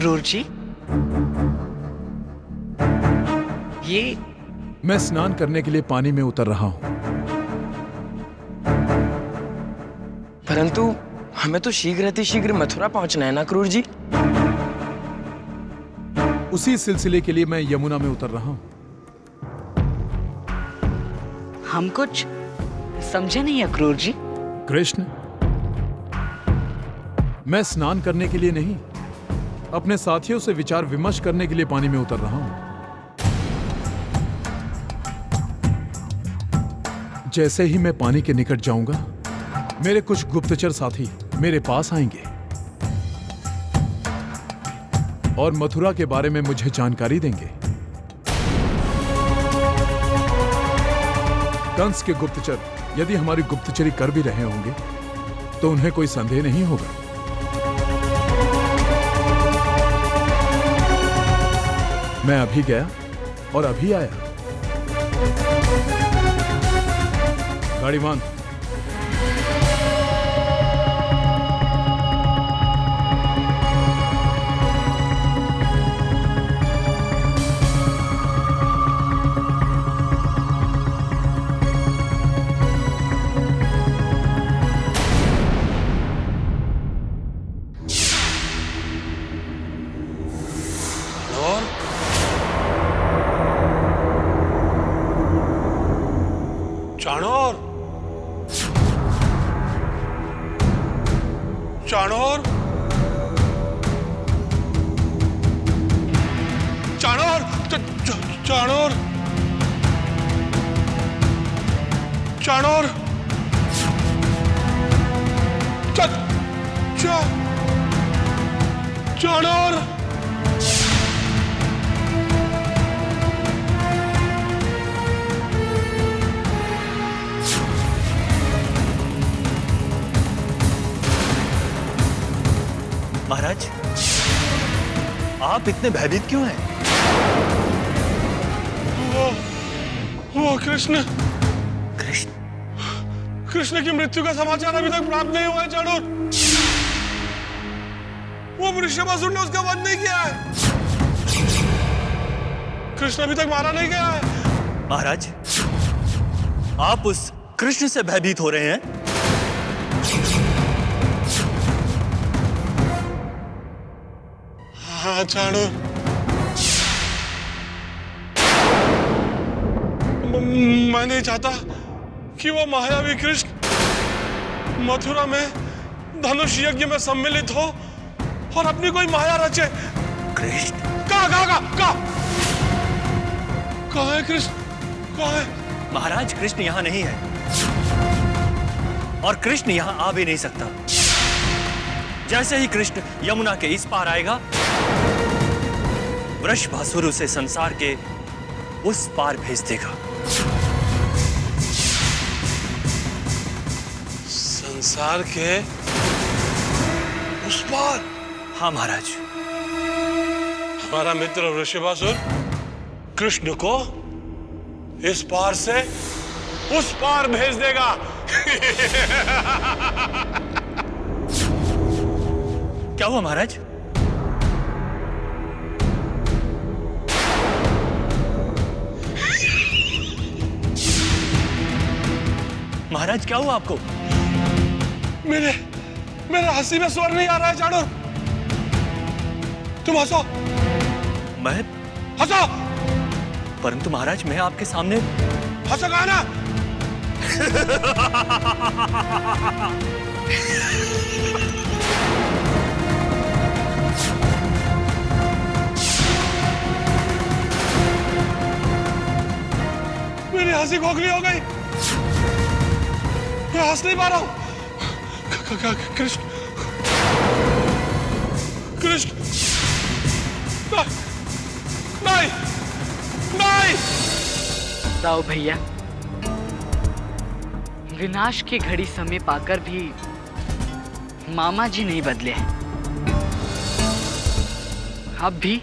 अक्रूर जी, ये मैं स्नान करने के लिए पानी में उतर रहा हूं। परंतु हमें तो शीघ्र मथुरा पहुंचना है ना अक्रूर जी। उसी सिलसिले के लिए मैं यमुना में उतर रहा हूं। हम कुछ समझे नहीं अक्रूर जी। कृष्ण, मैं स्नान करने के लिए नहीं, अपने साथियों से विचार विमर्श करने के लिए पानी में उतर रहा हूं। जैसे ही मैं पानी के निकट जाऊंगा, मेरे कुछ गुप्तचर साथी मेरे पास आएंगे और मथुरा के बारे में मुझे जानकारी देंगे। कंस के गुप्तचर यदि हमारी गुप्तचरी कर भी रहे होंगे तो उन्हें कोई संदेह नहीं होगा। मैं अभी गया और अभी आया। गाड़ी मान। चाणोर, चाणोर, चाणोर, चाणोर, चाणोर, चाणोर। महाराज, आप इतने भयभीत क्यों हैं? वो कृष्ण कृष्ण कृष्ण की मृत्यु का समाचार अभी तक प्राप्त नहीं हुआ है चाणूर। वो वृषभासुर ने उसका वध नहीं किया है। कृष्ण अभी तक मारा नहीं गया है। महाराज, आप उस कृष्ण से भयभीत हो रहे हैं? हाँ चाणूर, मैं नहीं चाहता कि वो मायावी कृष्ण मथुरा में धनुष यज्ञ में सम्मिलित हो और अपनी कोई माया रचे। कृष्ण कहाँ है कृष्ण? कहाँ है? महाराज, कृष्ण यहाँ नहीं है और कृष्ण यहाँ आ भी नहीं सकता। जैसे ही कृष्ण यमुना के इस पार आएगा, वृषभासुर उसे संसार के उस पार भेज देगा। संसार के उस पार? हाँ महाराज। हमारा मित्र वृषभासुर कृष्ण को इस पार से उस पार भेज देगा। क्या हुआ महाराज? महाराज, क्या हुआ आपको? मेरे हंसी में स्वर नहीं आ रहा है चाणूर। तुम हंसो। मैं हंसो। परंतु महाराज, मैं आपके सामने। हंसो कहा ना। मेरी हंसी खोखली हो गई। मैं हंस नहीं पा रहा हूं। कृष्ण, कृष्ण, नहीं, नहीं। राव भैया, विनाश की घड़ी समय पाकर भी मामा जी नहीं बदले। अब भी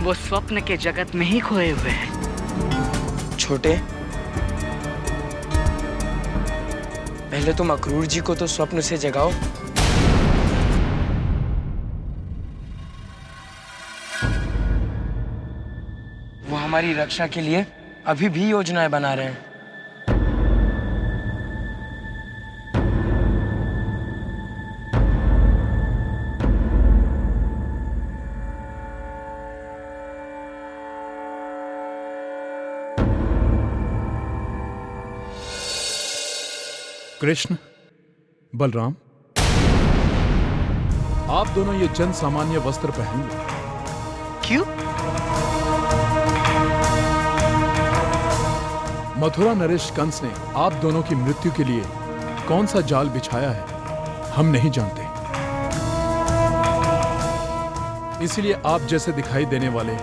वो स्वप्न के जगत में ही खोए हुए हैं। छोटे, पहले तुम अक्रूर जी को तो स्वप्न से जगाओ। हमारी रक्षा के लिए अभी भी योजनाएं बना रहे हैं। कृष्ण, बलराम, आप दोनों ये जन सामान्य वस्त्र पहन लो। क्यों? मथुरा नरेश कंस ने आप दोनों की मृत्यु के लिए कौन सा जाल बिछाया है हम नहीं जानते। इसलिए आप जैसे दिखाई देने वाले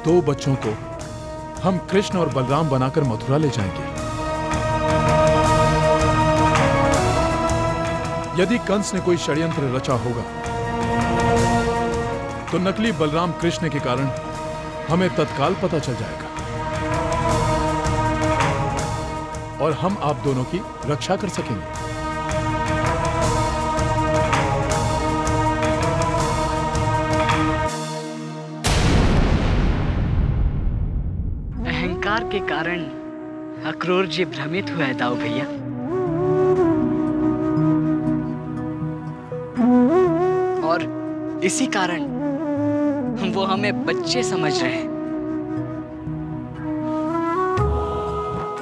2 बच्चों को हम कृष्ण और बलराम बनाकर मथुरा ले जाएंगे। यदि कंस ने कोई षड्यंत्र रचा होगा तो नकली बलराम कृष्ण के कारण हमें तत्काल पता चल जाएगा और हम आप दोनों की रक्षा कर सकेंगे। अहंकार के कारण अक्रूर जी भ्रमित हुए दाऊ भैया। और इसी कारण वो हमें बच्चे समझ रहे हैं।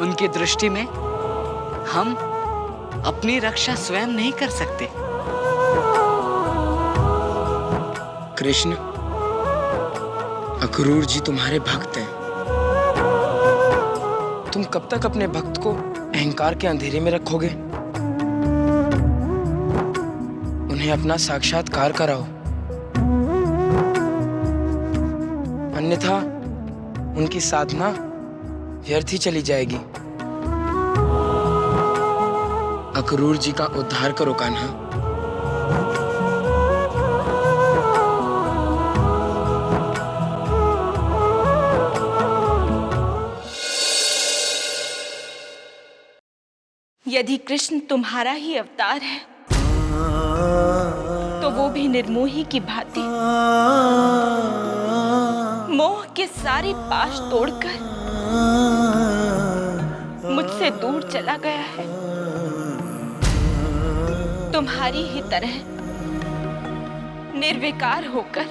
उनकी दृष्टि में हम अपनी रक्षा स्वयं नहीं कर सकते। कृष्ण, अक्रूर जी तुम्हारे भक्त हैं। तुम कब तक अपने भक्त को अहंकार के अंधेरे में रखोगे? उन्हें अपना साक्षात्कार कराओ, अन्यथा उनकी साधना व्यर्थ ही चली जाएगी। अक्रूर जी का उद्धार करो कान्हा। यदि कृष्ण तुम्हारा ही अवतार है तो वो भी निर्मोही की भांति मोह के सारे पाश तोड़कर मुझसे दूर चला गया है। तुम्हारी ही तरह निर्विकार होकर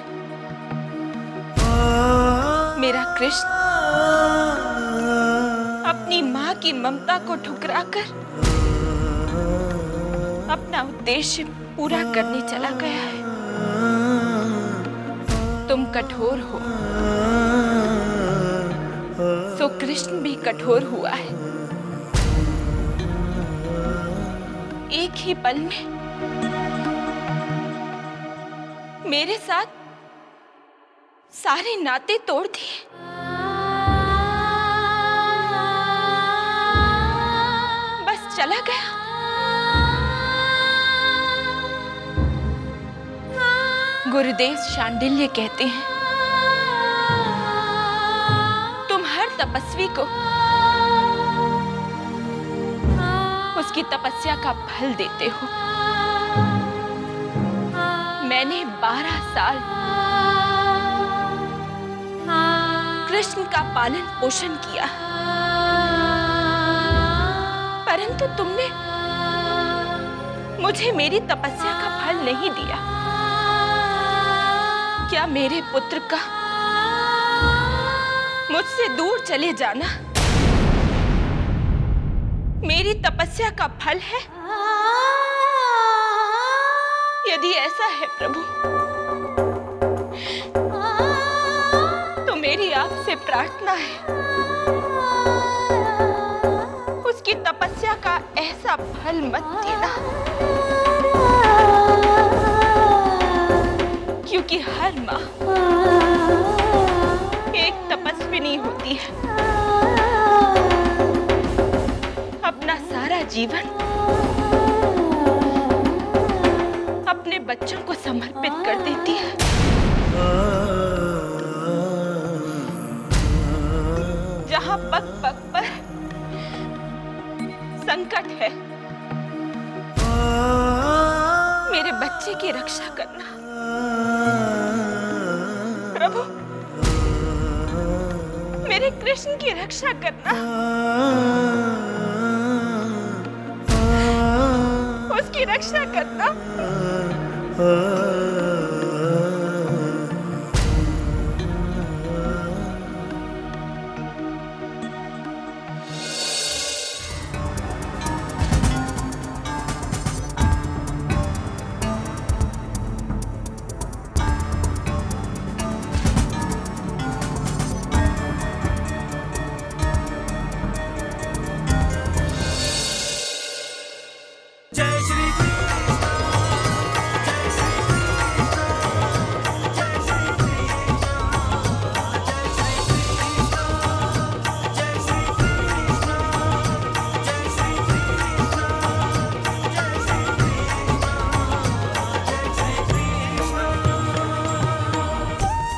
मेरा कृष्ण अपनी मां की ममता को ठुकराकर अपना उद्देश्य पूरा करने चला गया है। तुम कठोर हो, सो कृष्ण भी कठोर हुआ है। एक ही पल में मेरे साथ सारे नाते तोड़ दिए। बस चला गया। गुरुदेव शांडिल्य कहते हैं, तुम हर तपस्वी को उसकी तपस्या का फल देते हो। मैंने 12 साल कृष्ण का पालन पोषण किया, परंतु तुमने मुझे मेरी तपस्या का फल नहीं दिया। क्या मेरे पुत्र का मुझसे दूर चले जाना मेरी तपस्या का फल है? यदि ऐसा है प्रभु, तो मेरी आपसे प्रार्थना है, उसकी तपस्या का ऐसा फल मत देना, क्योंकि हर माँ एक तपस्विनी होती है। अपना सारा जीवन अपने बच्चों को समर्पित कर देती है। जहाँ पग पग पर संकट है, मेरे बच्चे की रक्षा करना। प्रभु, मेरे कृष्ण की रक्षा करना। उसकी रक्षा करना।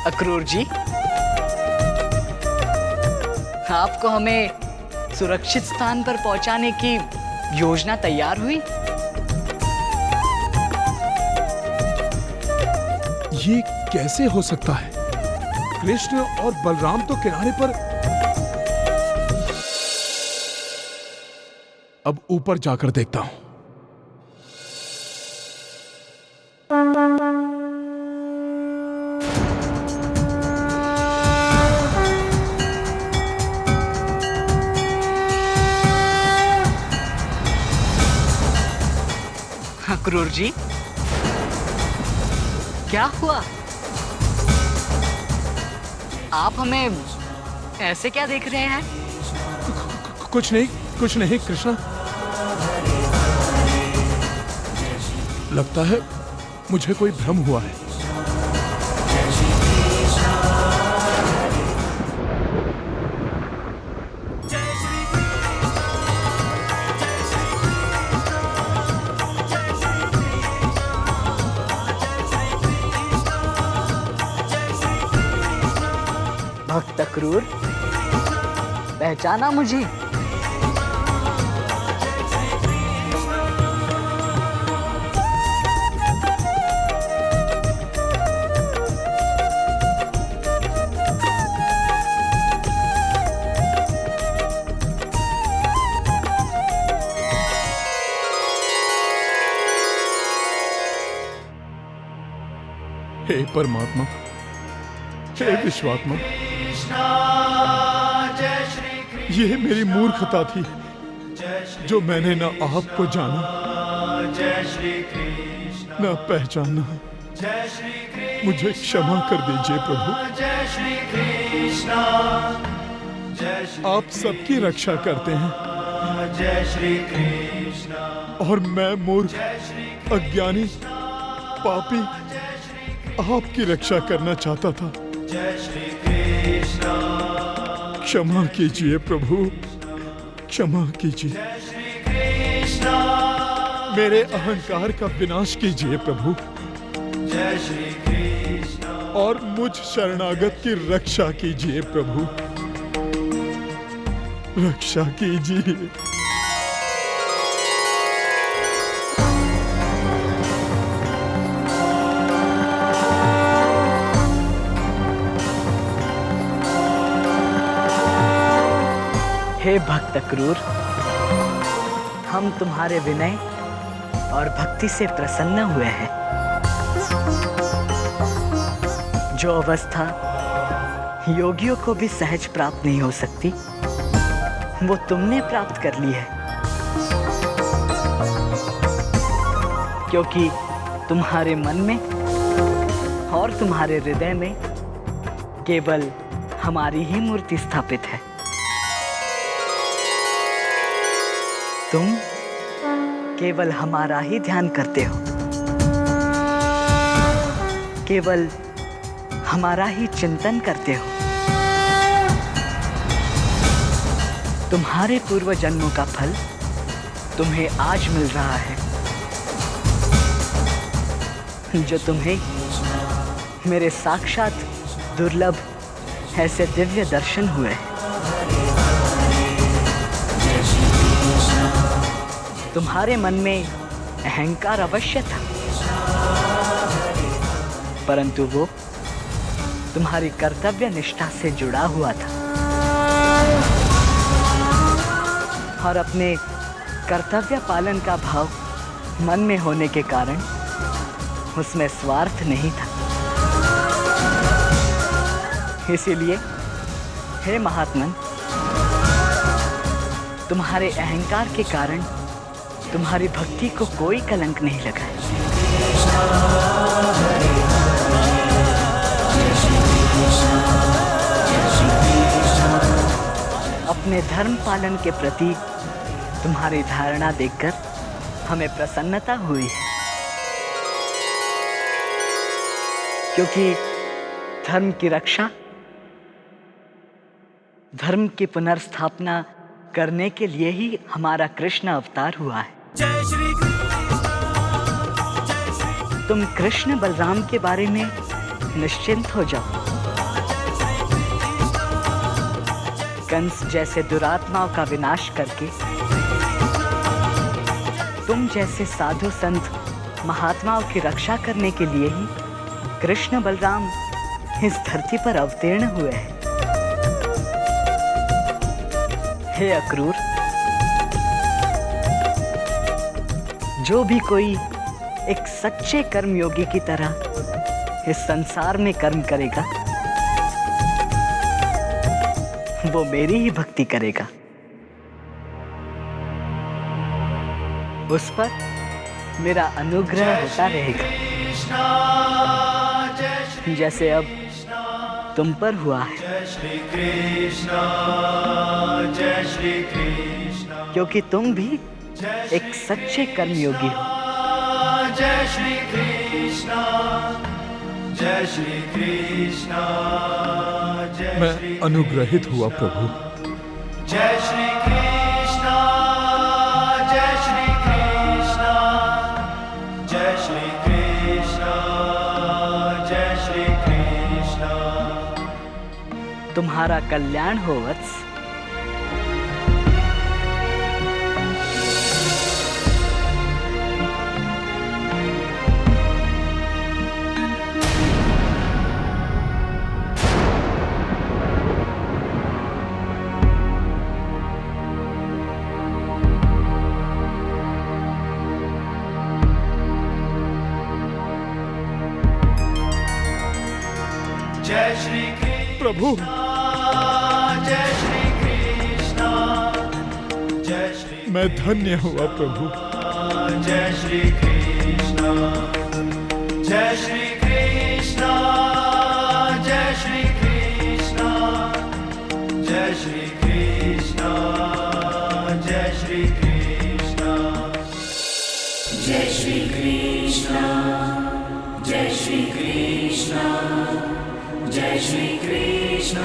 अक्रूर जी, आपको हमें सुरक्षित स्थान पर पहुंचाने की योजना तैयार हुई? ये कैसे हो सकता है? कृष्ण और बलराम तो किनारे पर। अब ऊपर जाकर देखता हूं। अक्रूर जी, क्या हुआ? आप हमें ऐसे क्या देख रहे हैं? कुछ नहीं कृष्णा। लगता है मुझे कोई भ्रम हुआ है। भक्त अक्रूर, पहचाना मुझे? हे परमात्मा, हे विश्वात्मा, ये मेरी मूर्खता थी जो मैंने न आपको जाना न पहचाना। मुझे क्षमा कर दीजिए प्रभु। आप सबकी रक्षा करते हैं और मैं मूर्ख, अज्ञानी, पापी आपकी रक्षा करना चाहता था। क्षमा कीजिए प्रभु, क्षमा कीजिए। मेरे अहंकार का विनाश कीजिए प्रभु और मुझ शरणागत की रक्षा कीजिए प्रभु, रक्षा कीजिए। हे भक्त अक्रूर, हम तुम्हारे विनय और भक्ति से प्रसन्न हुए हैं। जो अवस्था योगियों को भी सहज प्राप्त नहीं हो सकती, वो तुमने प्राप्त कर ली है, क्योंकि तुम्हारे मन में और तुम्हारे हृदय में केवल हमारी ही मूर्ति स्थापित है। तुम केवल हमारा ही ध्यान करते हो, केवल हमारा ही चिंतन करते हो। तुम्हारे पूर्व जन्मों का फल तुम्हें आज मिल रहा है, जो तुम्हें मेरे साक्षात दुर्लभ ऐसे दिव्य दर्शन हुए। तुम्हारे मन में अहंकार अवश्य था, परंतु वो तुम्हारी कर्तव्य निष्ठा से जुड़ा हुआ था। और अपने कर्तव्य पालन का भाव मन में होने के कारण उसमें स्वार्थ नहीं था। इसीलिए हे महात्मन, तुम्हारे अहंकार के कारण तुम्हारी भक्ति को कोई कलंक नहीं लगा है। अपने धर्म पालन के प्रति तुम्हारी धारणा देखकर हमें प्रसन्नता हुई है, क्योंकि धर्म की रक्षा, धर्म की पुनर्स्थापना करने के लिए ही हमारा कृष्ण अवतार हुआ है। तुम कृष्ण बलराम के बारे में निश्चिंत हो जाओ। कंस जैसे दुरात्माओं का विनाश करके तुम जैसे साधु संत महात्माओं की रक्षा करने के लिए ही कृष्ण बलराम इस धरती पर अवतीर्ण हुए हैं। हे अक्रूर, जो भी कोई एक सच्चे कर्मयोगी की तरह इस संसार में कर्म करेगा, वो मेरी ही भक्ति करेगा। उस पर मेरा अनुग्रह होता रहेगा, जैसे अब तुम पर हुआ है। क्योंकि तुम भी एक सच्चे कर्मयोगी हो। जय श्री कृष्ण, जय श्री कृष्ण, मैं अनुग्रहित हुआ प्रभु। जय श्री कृष्ण, जय श्री कृष्ण, जय श्री कृष्ण, जय श्री कृष्ण। तुम्हारा कल्याण हो वत्स। जय श्री कृष्ण प्रभु, जय श्री कृष्ण, जय श्री मैं धन्य हुआ प्रभु। जय श्री कृष्ण, जय श्री कृष्ण, जय श्री कृष्ण, जय श्री कृष्ण, जय श्री कृष्ण। जय श्री कृष्ण, जय श्री कृष्ण, जय श्री कृष्ण।